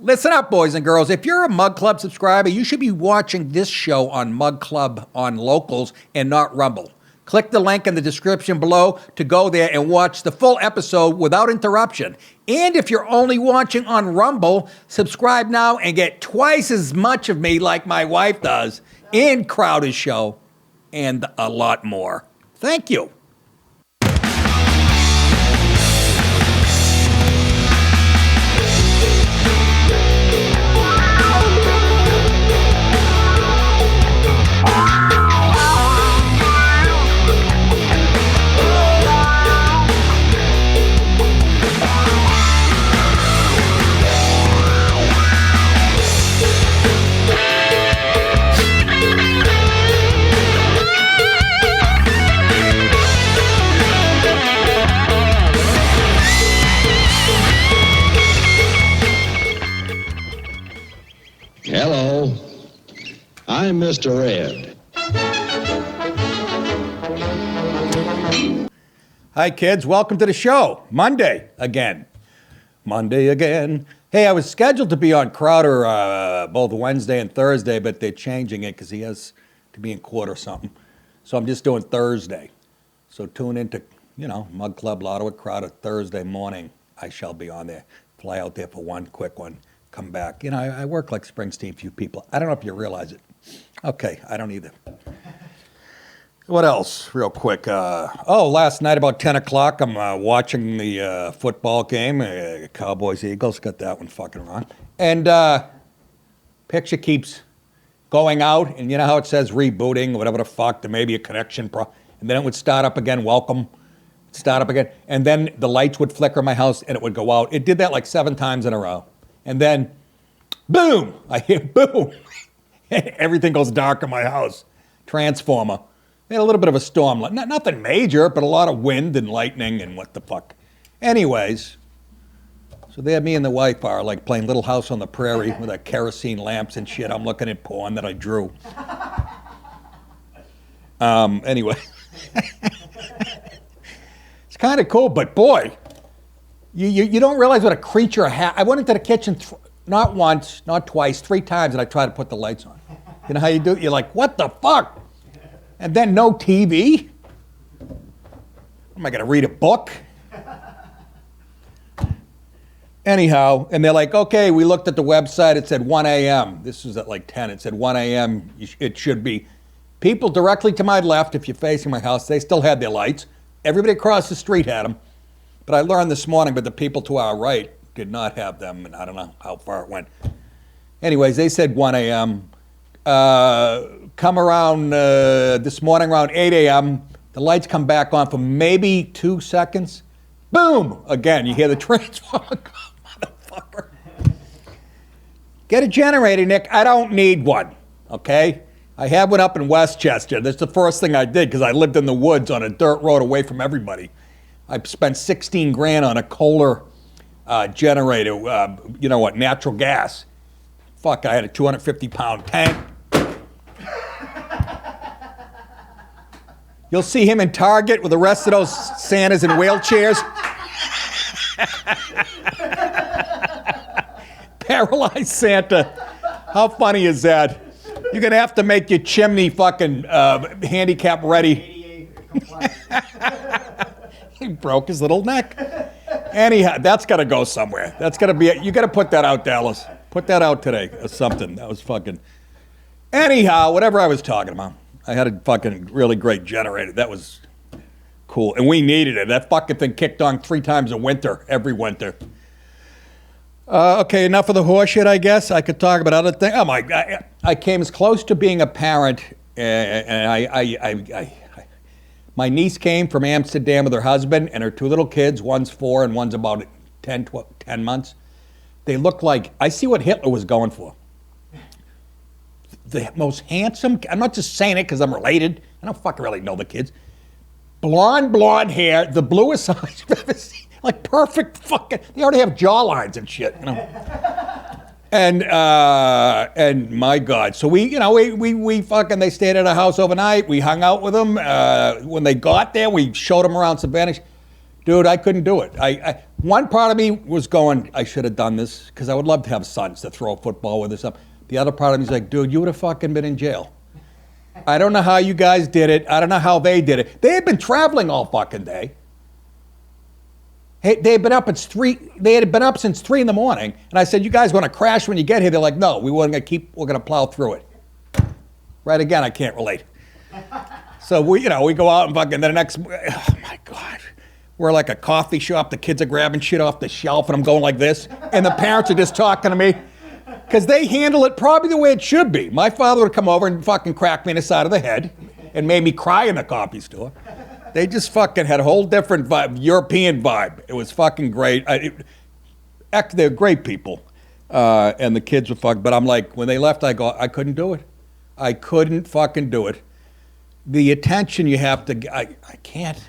Listen up, boys and girls. If you're a Mug Club subscriber, you should be watching this show on Mug Club on Locals and not Rumble. Click the link in the description below to go there and watch the full episode without interruption. And if you're only watching on Rumble, subscribe now and get twice as much of me like my wife does in Crowder's show and a lot more. Thank you. Hello, I'm Mr. Ed. Hi, kids. Welcome to the show. Monday again. Hey, I was scheduled to be on Crowder both Wednesday and Thursday, but they're changing it because he has to be in court or something. So I'm just doing Thursday. So tune into, Mug Club Lotto at Crowder Thursday morning. I shall be on there. Fly out there for one quick one. Come back. I work like Springsteen, few people. I don't know if you realize it. Okay, I don't either. What else, real quick? Last night about 10 o'clock, I'm watching the football game, Cowboys-Eagles, got that one fucking wrong. And picture keeps going out, and you know how it says rebooting, whatever the fuck, there may be a connection problem, and then it would start up again, welcome, start up again, and then the lights would flicker in my house, and it would go out. It did that like 7 times in a row. And then, boom, I hear boom. Everything goes dark in my house. Transformer. We had a little bit of a storm. Nothing major, but a lot of wind and lightning and what the fuck. Anyways, so there me and the wife are like playing Little House on the Prairie with our kerosene lamps and shit. I'm looking at porn that I drew. Anyway. It's kind of cool, but boy, You don't realize what a creature I went into the kitchen not once, not twice, 3 times, and I tried to put the lights on. You know how you do it? You're like, what the fuck? And then no TV? Am I going to read a book? Anyhow, and they're like, okay, we looked at the website. It said 1 a.m. This was at like 10. It said 1 a.m. It should be. People directly to my left, if you're facing my house, they still had their lights. Everybody across the street had them. But I learned this morning, but the people to our right did not have them, and I don't know how far it went. Anyways, they said 1 a.m. Come around this morning around 8 a.m., the lights come back on for maybe 2 seconds. Boom! Again, you hear the transformer go, motherfucker. Get a generator, Nick. I don't need one, okay? I had one up in Westchester. That's the first thing I did because I lived in the woods on a dirt road away from everybody. I spent $16,000 on a Kohler generator, natural gas. Fuck, I had a 250-pound tank. You'll see him in Target with the rest of those Santas in wheelchairs. Paralyzed Santa. How funny is that? You're going to have to make your chimney fucking handicap ready. He broke his little neck. Anyhow, that's got to go somewhere. That's got to be it. You got to put that out, Dallas. Put that out today or something. That was fucking. Anyhow, whatever I was talking about. I had a fucking really great generator. That was cool. And we needed it. That fucking thing kicked on 3 times a winter, every winter. Okay, enough of the horse shit, I guess. I could talk about other things. Oh my God. I came as close to being a parent, and my niece came from Amsterdam with her husband and her 2 little kids. One's 4 and one's about 10 months. They look like, I see what Hitler was going for. The most handsome, I'm not just saying it because I'm related. I don't fucking really know the kids. Blonde hair, the bluest eyes I've ever seen. Like perfect fucking, they already have jawlines and shit, And my God, so we fucking, they stayed at our house overnight. We hung out with them. When they got there, we showed them around Savannah. Dude, I couldn't do it. One part of me was going, I should have done this, because I would love to have sons to throw a football with or something. The other part of me is like, dude, you would have fucking been in jail. I don't know how you guys did it. I don't know how they did it. They had been traveling all fucking day. Hey, they had been up since 3 in the morning, and I said, you guys want to crash when you get here? They're like, no, we're going to plow through it. Right again, I can't relate. So we go out and fucking, then the next, oh my God. We're like a coffee shop. The kids are grabbing shit off the shelf, and I'm going like this, and the parents are just talking to me. Because they handle it probably the way it should be. My father would come over and fucking crack me in the side of the head and made me cry in the coffee store. They just fucking had a whole different vibe, European vibe. It was fucking great. They're great people. And the kids were fucking, but I'm like, when they left, I go, I couldn't do it. I couldn't fucking do it. The attention you have to, I can't.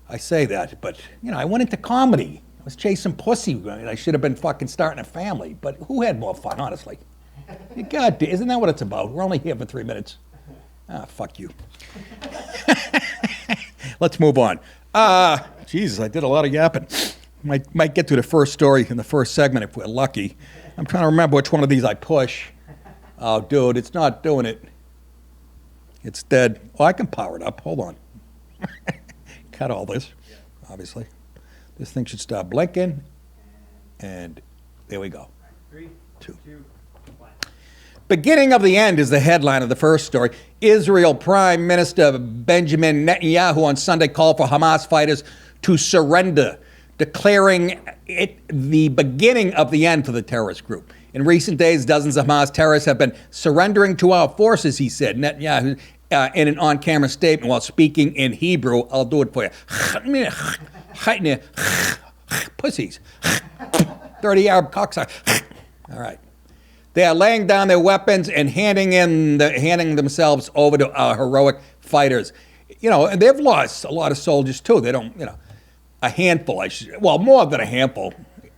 I say that, but, I went into comedy. I was chasing pussy. I should have been fucking starting a family, but who had more fun, honestly? God, isn't that what it's about? We're only here for 3 minutes. Fuck you. Let's move on. Jesus, I did a lot of yapping. Might get to the first story in the first segment if we're lucky. I'm trying to remember which one of these I push. Oh, dude, it's not doing it. It's dead. Oh, I can power it up. Hold on. Cut all this, obviously. This thing should stop blinking. And there we go. 3, 2. 1. Beginning of the end is the headline of the first story. Israel Prime Minister Benjamin Netanyahu on Sunday called for Hamas fighters to surrender, declaring it the beginning of the end for the terrorist group. In recent days, dozens of Hamas terrorists have been surrendering to our forces, he said. Netanyahu, in an on-camera statement while speaking in Hebrew, I'll do it for you. Pussies. 30 Arab cocksuckers. All right. They are laying down their weapons and handing themselves over to our heroic fighters. And they've lost a lot of soldiers too. They don't, a handful. More than a handful.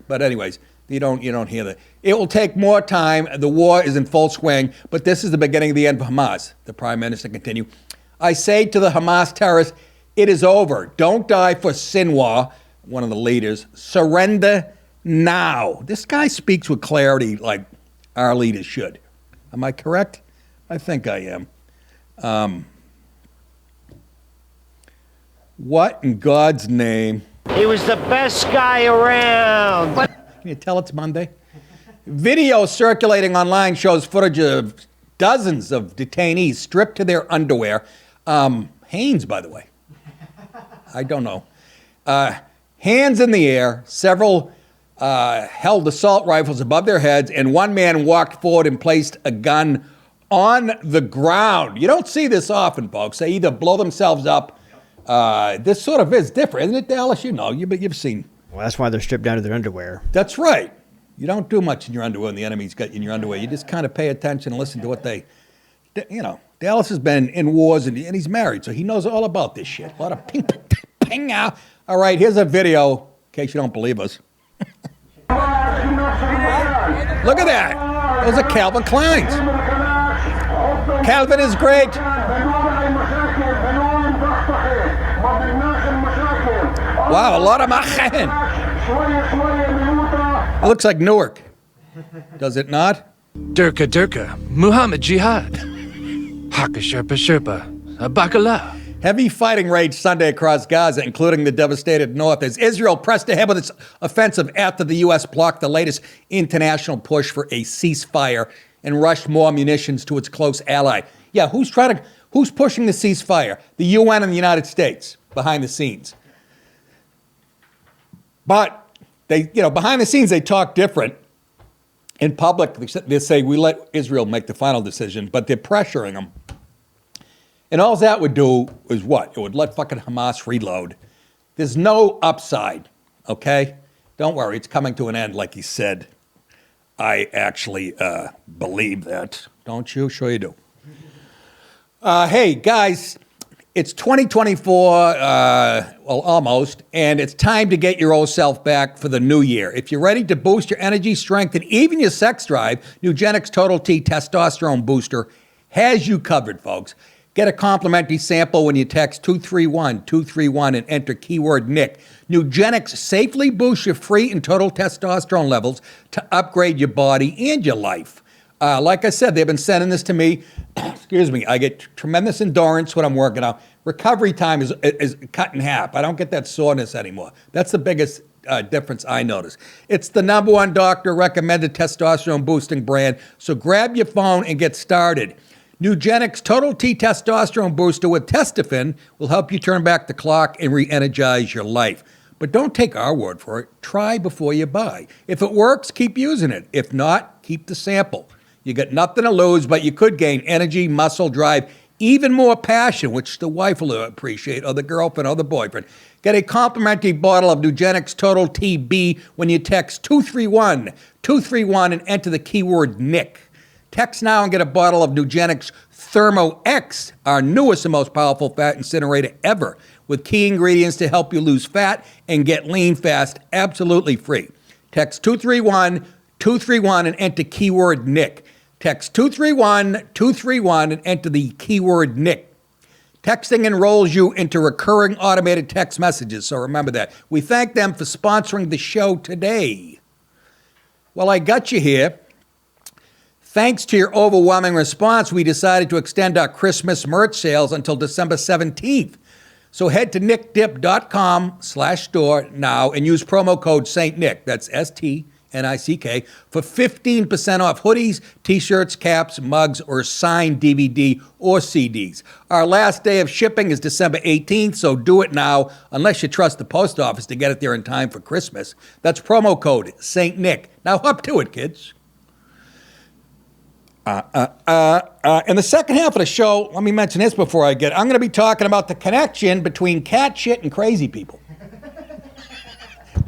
But anyways, you don't hear that. It will take more time. The war is in full swing, but this is the beginning of the end for Hamas. The Prime Minister continued. I say to the Hamas terrorists, it is over. Don't die for Sinwar, one of the leaders. Surrender now. This guy speaks with clarity like our leaders should. Am I correct? I think I am. What in God's name? He was the best guy around. Can you tell it's Monday? Video circulating online shows footage of dozens of detainees stripped to their underwear. Hanes, by the way. I don't know. Hands in the air, several held assault rifles above their heads, and one man walked forward and placed a gun on the ground. You don't see this often, folks. They either blow themselves up. This sort of is different, isn't it, Dallas? You've seen. Well, that's why they're stripped down to their underwear. That's right. You don't do much in your underwear when the enemy's got you in your underwear. You just kind of pay attention and listen to what they, Dallas has been in wars and he's married, so he knows all about this shit. A lot of ping, ping, ping. All right, here's a video in case you don't believe us. Look at that. Those are Calvin Klein's. Calvin is great. Wow, a lot of machahin. It looks like Newark. Does it not? Durka Durka, Muhammad Jihad, Haka Sherpa Sherpa, Bacala. Heavy fighting raged Sunday across Gaza, including the devastated north, as Israel pressed ahead with its offensive after the U.S. blocked the latest international push for a ceasefire and rushed more munitions to its close ally. Yeah, who's pushing the ceasefire? The UN and the United States, behind the scenes. But behind the scenes, they talk different. In public, they say, we let Israel make the final decision, but they're pressuring them. And all that would do is what? It would let fucking Hamas reload. There's no upside, okay? Don't worry, it's coming to an end, like he said. I actually believe that. Don't you? Sure you do. Hey, guys, it's 2024, almost, and it's time to get your old self back for the new year. If you're ready to boost your energy, strength, and even your sex drive, Nugenix Total T Testosterone Booster has you covered, folks. Get a complimentary sample when you text 231-231 and enter keyword Nick. Nugenics safely boosts your free and total testosterone levels to upgrade your body and your life. Like I said, they've been sending this to me. Excuse me. I get tremendous endurance when I'm working out. Recovery time is cut in half. I don't get that soreness anymore. That's the biggest difference I notice. It's the #1 doctor-recommended testosterone-boosting brand, so grab your phone and get started. Nugenics Total T Testosterone Booster with Testofen will help you turn back the clock and re-energize your life. But don't take our word for it. Try before you buy. If it works, keep using it. If not, keep the sample. You got nothing to lose, but you could gain energy, muscle, drive, even more passion, which the wife will appreciate, or the girlfriend, or the boyfriend. Get a complimentary bottle of Nugenics Total TB when you text 231-231 and enter the keyword Nick. Text now and get a bottle of Nugenics Thermo X, our newest and most powerful fat incinerator ever, with key ingredients to help you lose fat and get lean fast, absolutely free. Text 231-231 and enter keyword Nick. Text 231-231 and enter the keyword Nick. Texting enrolls you into recurring automated text messages, so remember that. We thank them for sponsoring the show today. Well, I got you here. Thanks to your overwhelming response, we decided to extend our Christmas merch sales until December 17th. So head to nickdip.com/store now and use promo code St. Nick, that's STNICK, for 15% off hoodies, t-shirts, caps, mugs, or signed DVD or CDs. Our last day of shipping is December 18th, so do it now, unless you trust the post office to get it there in time for Christmas. That's promo code St. Nick. Now up to it, kids. In the second half of the show, let me mention this before I'm going to be talking about the connection between cat shit and crazy people.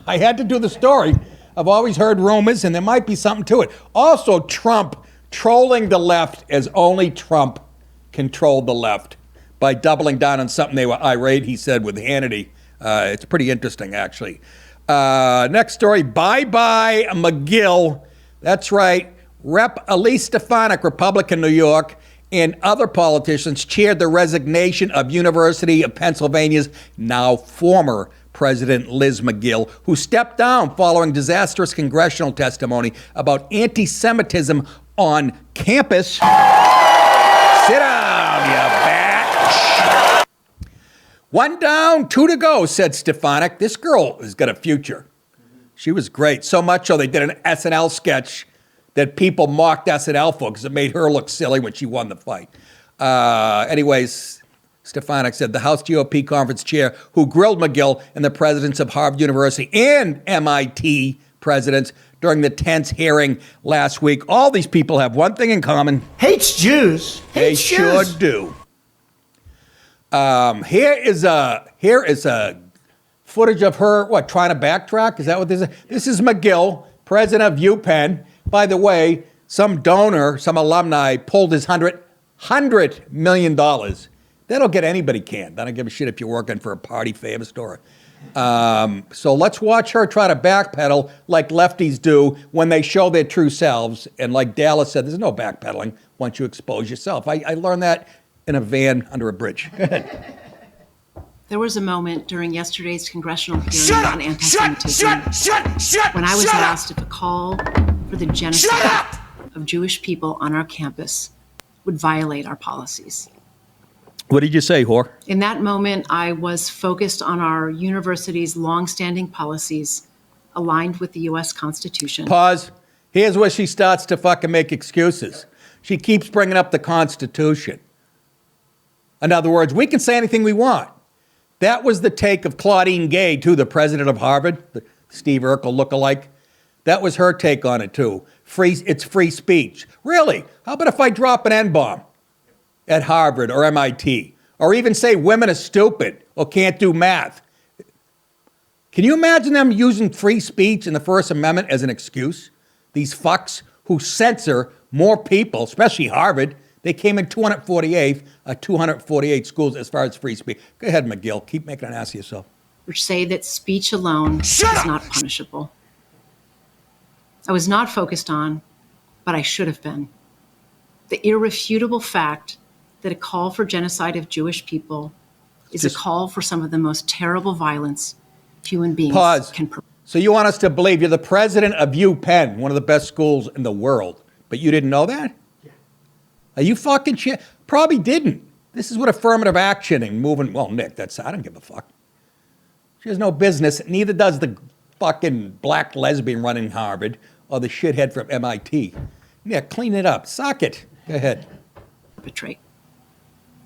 I had to do the story. I've always heard rumors, and there might be something to it. Also, Trump trolling the left as only Trump controlled the left by doubling down on something they were irate, he said, with Hannity. It's pretty interesting, actually. Next story, bye-bye Magill. That's right. Rep. Elise Stefanik, Republican, New York, and other politicians cheered the resignation of University of Pennsylvania's now former President Liz Magill, who stepped down following disastrous congressional testimony about anti-Semitism on campus. Sit down, you batch. 1 down, 2 to go, said Stefanik. This girl has got a future. She was great, so much so they did an SNL sketch that people mocked SNL for because it made her look silly when she won the fight. Anyways, Stefanik said the House GOP conference chair who grilled Magill and the presidents of Harvard University and MIT presidents during the tense hearing last week. All these people have one thing in common. Hates Jews. They sure do. Here is a footage of her, trying to backtrack? Is that what this is? This is Magill, president of UPenn. By the way, some donor, some alumni pulled his $100 million. That'll get anybody canned. I don't give a shit if you're working for a party favor store. So let's watch her try to backpedal like lefties do when they show their true selves. And like Dallas said, there's no backpedaling once you expose yourself. I learned that in a van under a bridge. Go ahead. There was a moment during yesterday's congressional hearing on anti-Semitism when I was asked if a call for the genocide of Jewish people on our campus would violate our policies. What did you say, whore? In that moment, I was focused on our university's longstanding policies aligned with the U.S. Constitution. Pause. Here's where she starts to fucking make excuses. She keeps bringing up the Constitution. In other words, we can say anything we want. That was the take of Claudine Gay, too, the president of Harvard, the Steve Urkel lookalike. That was her take on it, too. It's free speech. Really? How about if I drop an N-bomb at Harvard or MIT? Or even say women are stupid or can't do math? Can you imagine them using free speech in the First Amendment as an excuse? These fucks who censor more people, especially Harvard. They came in 248th, 248 schools as far as free speech. Go ahead, Magill. Keep making an ass of yourself. Which say that speech alone is not punishable. I was not focused on, but I should have been, the irrefutable fact that a call for genocide of Jewish people is a call for some of the most terrible violence human beings can perpetrate. So you want us to believe you're the president of UPenn, one of the best schools in the world, but you didn't know that? Yeah. Are you fucking shit? Probably didn't. This is what affirmative action and moving, well, Nick, I don't give a fuck. She has no business, neither does the fucking black lesbian running Harvard or the shithead from MIT. Nick, clean it up. Suck it. Go ahead. Perpetrate.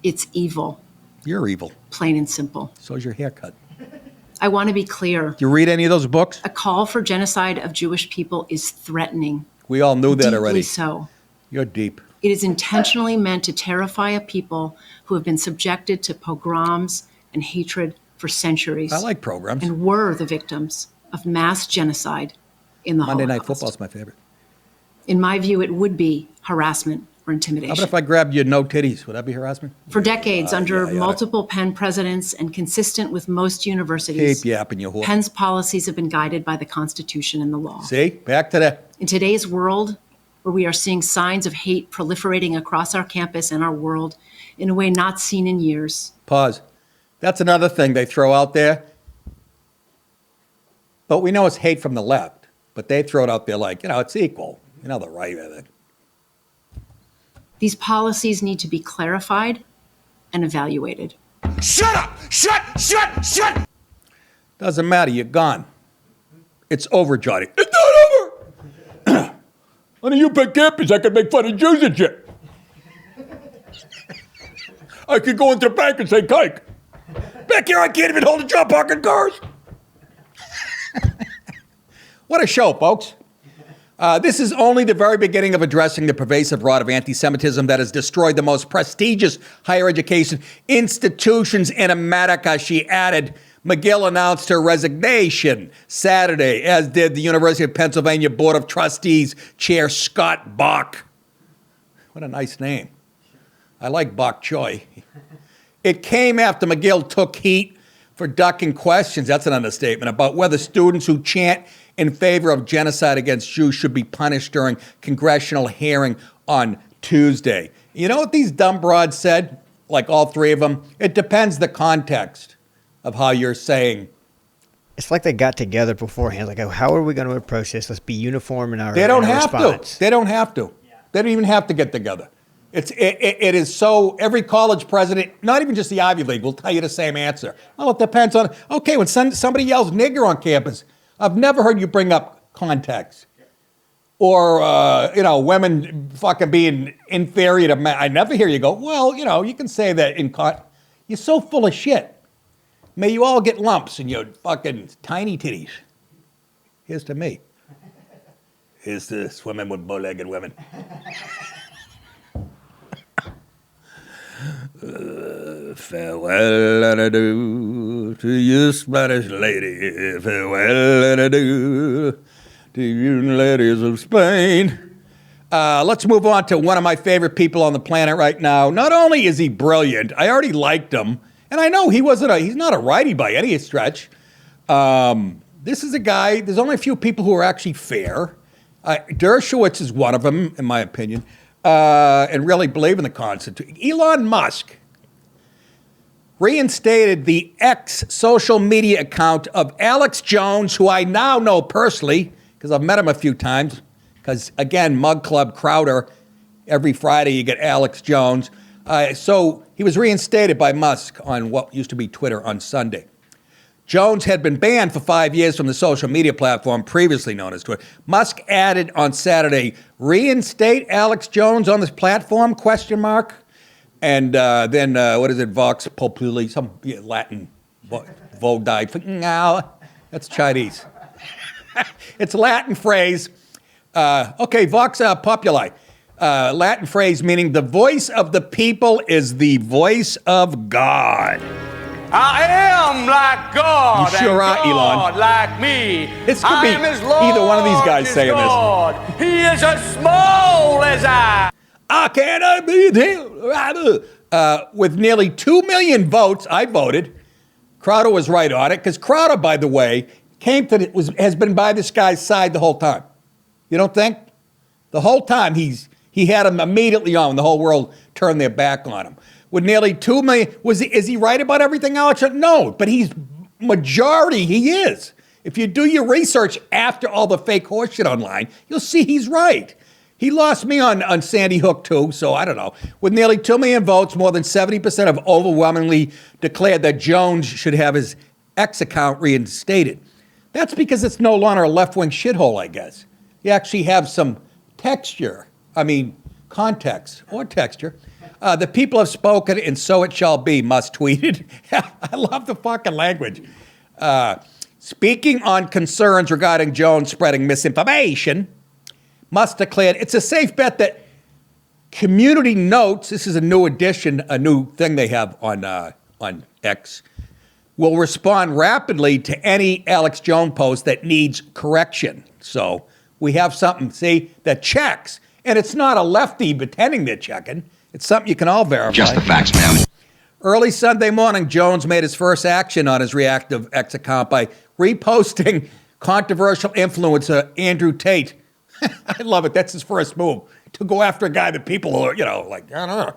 It's evil. You're evil. Plain and simple. So's your haircut. I want to be clear. Do you read any of those books? A call for genocide of Jewish people is threatening. We all knew that already. Deeply so. You're deep. It is intentionally meant to terrify a people who have been subjected to pogroms and hatred for centuries. I like programs. And were the victims of mass genocide in the Monday Holocaust. Night Football's my favorite. In my view, it would be harassment or How intimidation. about if I grabbed your no titties? Would that be harassment? For decades, under yeah. multiple Penn presidents and consistent with most universities, Keep yapping, you whore. Penn's policies have been guided by the Constitution and the law. See? Back to that. In today's world, where we are seeing signs of hate proliferating across our campus and our world in a way not seen in years. Pause. That's another thing they throw out there. But we know it's hate from the left. But they throw it out there like, it's equal. The right of it. These policies need to be clarified and evaluated. Shut up! Shut! Doesn't matter. You're gone. It's over, Johnny. It's not over! On a UPenn campus, I could make fun of Jews and shit. I could go into the bank and say, kike. Back here, I can't even hold a job parking cars. What a show, folks. This is only the very beginning of addressing the pervasive rot of anti-Semitism that has destroyed the most prestigious higher education institutions in America, she added. Magill announced her resignation Saturday, as did the University of Pennsylvania Board of Trustees Chair Scott Bok. What a nice name. I like Bok Choy. It came after Magill took heat for ducking questions, that's an understatement, about whether students who chant in favor of genocide against Jews should be punished during congressional hearing on Tuesday. You know what these dumb broads said? Like all three of them? It depends the context of how you're saying. It's like they got together beforehand. Like, how are we going to approach this? Let's be uniform in our They don't in our have response. to. They don't have to. They don't even have to get together. It is so, every college president, not even just the Ivy League, will tell you the same answer. Well, it depends on, okay, when somebody yells nigger on campus, I've never heard you bring up context. Or, women fucking being inferior to men. I never hear you go, well, you can say that you're so full of shit. May you all get lumps in your fucking tiny titties. Here's to me. Here's to swimming with bow-legged women. Farewell and adieu to you, Spanish lady. Farewell and adieu to you, ladies of Spain. Let's move on to one of my favorite people on the planet right now. Not only is he brilliant, I already liked him, and I know he's not a righty by any stretch. This is a guy, there's only a few people who are actually fair. Dershowitz is one of them, in my opinion, and really believe in the Constitution. Elon Musk reinstated the X social media account of Alex Jones, who I now know personally, because I've met him a few times, because, again, Mug Club Crowder, every Friday you get Alex Jones. So he was reinstated by Musk on what used to be Twitter on Sunday. Jones had been banned for 5 years from the social media platform previously known as Twitter. Musk added on Saturday, reinstate Alex Jones on this platform, ? And then, what is it, Vox Populi, some Latin, Vodai, no, that's Chinese. It's a Latin phrase. Vox Populi, Latin phrase meaning the voice of the people is the voice of God. I am like God. You sure and are, God Elon. like me. This could I be am as Lord either one of these guys as saying this. God. He is as small as I. I cannot be there. With nearly 2 million votes, I voted. Crowder was right on it, because Crowder, by the way, has been by this guy's side the whole time. You don't think? The whole time he's He had him immediately on when the whole world turned their back on him. With nearly 2 million, is he right about everything, Alex? No, but he's majority, he is. If you do your research after all the fake horseshit online, you'll see he's right. He lost me on Sandy Hook, too, so I don't know. With nearly 2 million votes, more than 70% have overwhelmingly declared that Jones should have his X account reinstated. That's because it's no longer a left-wing shithole, I guess. You actually have some context or texture. The people have spoken, and so it shall be, Musk tweeted. I love the fucking language. Speaking on concerns regarding Jones spreading misinformation, Musk declared it's a safe bet that Community Notes, this is a new addition, a new thing they have on X, will respond rapidly to any Alex Jones post that needs correction. So we have something, see, that checks. And it's not a lefty pretending they're checking. It's something you can all verify. Just the facts, ma'am. Early Sunday morning, Jones made his first action on his reactive X account by reposting controversial influencer Andrew Tate. I love it. That's his first move, to go after a guy that people are, I don't know.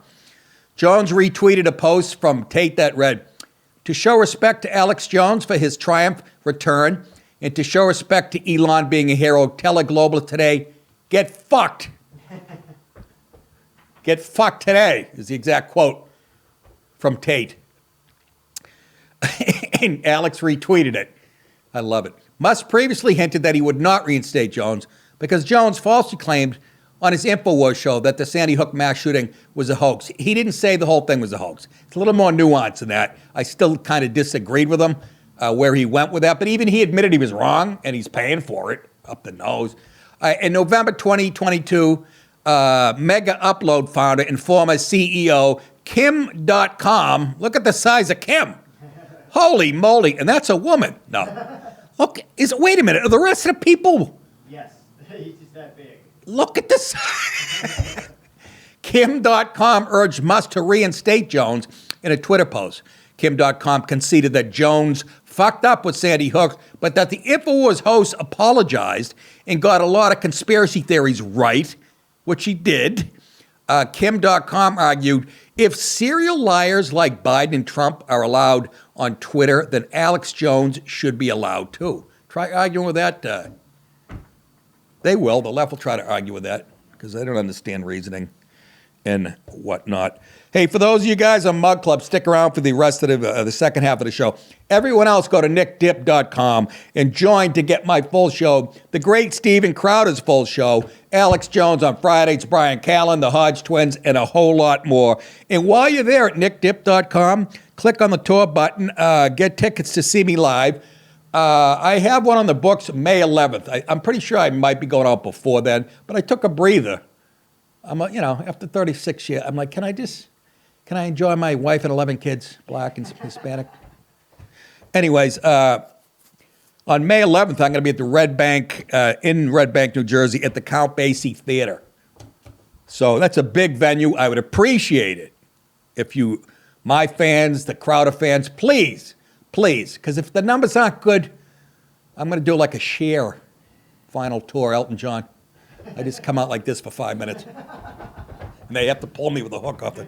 Jones retweeted a post from Tate that read, "To show respect to Alex Jones for his triumph return, and to show respect to Elon being a hero, tell a globalist today, get fucked." Get fucked today is the exact quote from Tate. And Alex retweeted it. I love it. Musk previously hinted that he would not reinstate Jones because Jones falsely claimed on his InfoWars show that the Sandy Hook mass shooting was a hoax. He didn't say the whole thing was a hoax. It's a little more nuanced than that. I still kind of disagreed with him where he went with that, but even he admitted he was wrong, and he's paying for it, up the nose. In November 2022, Mega Upload founder and former CEO Kim.com, look at the size of Kim. Holy moly, and that's a woman. No. Look, wait a minute, are the rest of the people? Yes, he's just that big. Look at this. Kim.com urged Musk to reinstate Jones in a Twitter post. Kim.com conceded that Jones fucked up with Sandy Hook, but that the InfoWars host apologized and got a lot of conspiracy theories right, which he did. Kim.com argued, if serial liars like Biden and Trump are allowed on Twitter, then Alex Jones should be allowed too. Try arguing with that. They will. The left will try to argue with that because they don't understand reasoning and whatnot. Hey, for those of you guys on Mug Club, stick around for the rest of the second half of the show. Everyone else, go to nickdip.com and join to get my full show. The great Steven Crowder's full show. Alex Jones on Fridays, Bryan Callen, the Hodge Twins, and a whole lot more. And while you're there at nickdip.com, click on the tour button, get tickets to see me live. I have one on the books May 11th. I'm pretty sure I might be going out before then, but I took a breather. I'm, after 36 years, I'm like, can I enjoy my wife and 11 kids, black and Hispanic? Anyways, on May 11th, I'm going to be at the Red Bank, in Red Bank, New Jersey, at the Count Basie Theater. So that's a big venue. I would appreciate it if you, my fans, the Crowder fans, please, because if the numbers aren't good, I'm going to do like a Cher final tour, Elton John. I just come out like this for 5 minutes. And they have to pull me with a hook off it.